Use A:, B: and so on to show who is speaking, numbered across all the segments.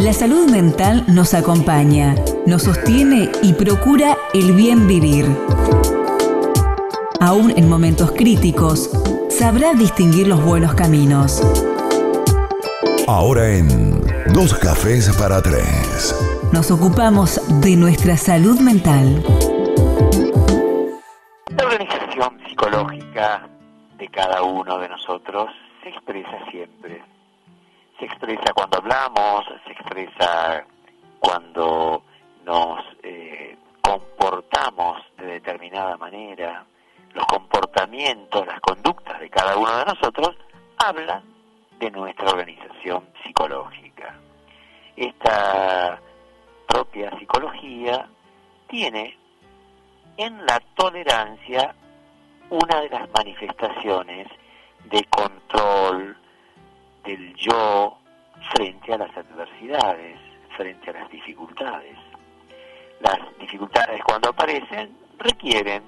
A: La salud mental nos acompaña, nos sostiene y procura el bien vivir. Aún en momentos críticos, sabrá distinguir los buenos caminos.
B: Ahora en Dos Cafés para Tres.
A: Nos ocupamos de nuestra salud mental.
C: La organización psicológica de cada uno de nosotros se expresa siempre. Se expresa cuando hablamos, se expresa cuando nos comportamos de determinada manera. Los comportamientos, las conductas de cada uno de nosotros hablan de nuestra organización psicológica. Esta propia psicología tiene en la tolerancia una de las manifestaciones de control del yo frente a las adversidades, frente a las dificultades. Las dificultades, cuando aparecen, requieren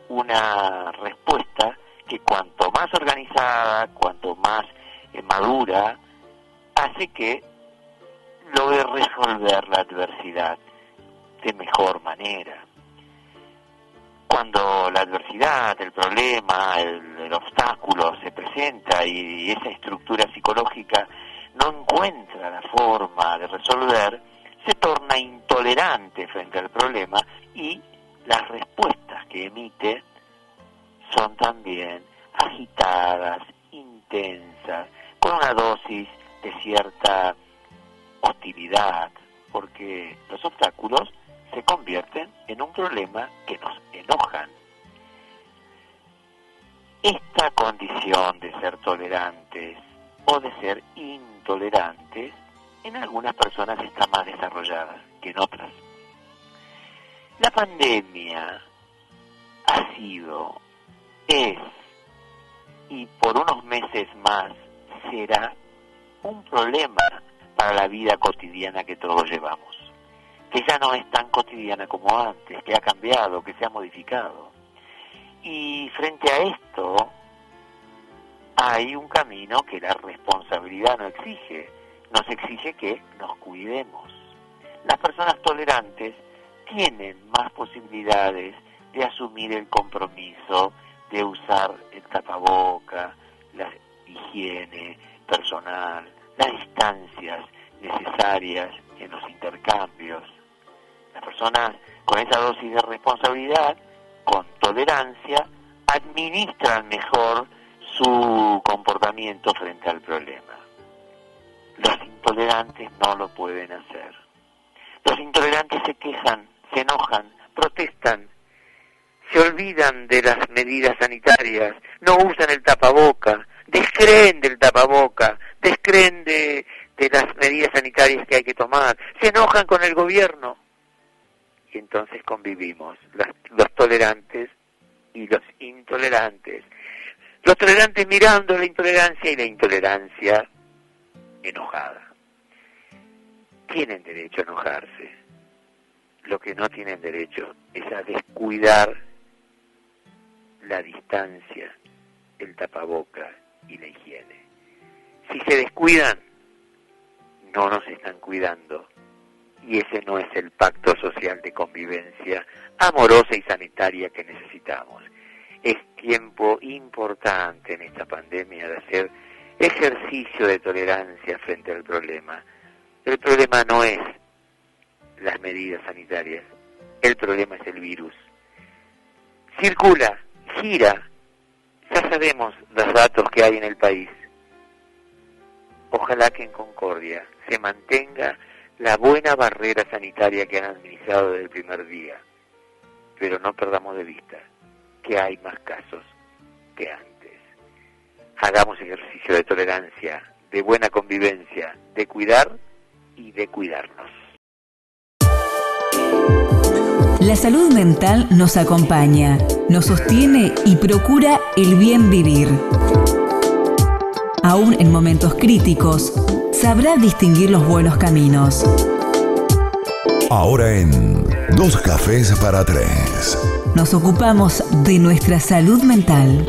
C: una respuesta que cuanto más organizada, cuanto más madura, hace que logre resolver la adversidad de mejor manera. Cuando la adversidad, el problema, el obstáculo se presenta y esa estructura psicológica no encuentra la forma de resolver, se torna intolerante frente al problema y las respuestas que emite son también agitadas, intensas, con una dosis de cierta hostilidad, porque los obstáculos se convierten en un problema que nos enojan. Esta condición de ser tolerantes o de ser intolerantes en algunas personas está más desarrollada que en otras. La pandemia ha sido, es y por unos meses más será un problema para la vida cotidiana que todos llevamos, que ya no es tan cotidiana como antes, que ha cambiado, que se ha modificado. Y frente a esto hay un camino que la responsabilidad nos exige que nos cuidemos. Las personas tolerantes tienen más posibilidades de asumir el compromiso, de usar el tapaboca, la higiene personal, las distancias necesarias en los intercambios. Las personas con esa dosis de responsabilidad, con tolerancia, administran mejor su comportamiento frente al problema. Los intolerantes no lo pueden hacer. Los intolerantes se quejan, se enojan, protestan, se olvidan de las medidas sanitarias, no usan el tapaboca, descreen del tapaboca, descreen de las medidas sanitarias que hay que tomar, se enojan con el gobierno. Y entonces convivimos, los tolerantes y los intolerantes. Los tolerantes mirando la intolerancia y la intolerancia enojada. Tienen derecho a enojarse. Lo que no tienen derecho es a descuidar la distancia, el tapaboca y la higiene. Si se descuidan, no nos están cuidando. Y ese no es el pacto social de convivencia amorosa y sanitaria que necesitamos. Es tiempo importante en esta pandemia de hacer ejercicio de tolerancia frente al problema. El problema no es las medidas sanitarias, el problema es el virus. Circula, gira, ya sabemos los datos que hay en el país. Ojalá que en Concordia se mantenga la buena barrera sanitaria que han administrado desde el primer día, pero no perdamos de vista que hay más casos que antes. Hagamos ejercicio de tolerancia, de buena convivencia, de cuidar y de cuidarnos.
A: La salud mental nos acompaña, nos sostiene y procura el bien vivir. Aún en momentos críticos, sabrá distinguir los buenos caminos.
B: Ahora en Dos Cafés para Tres.
A: Nos ocupamos de nuestra salud mental.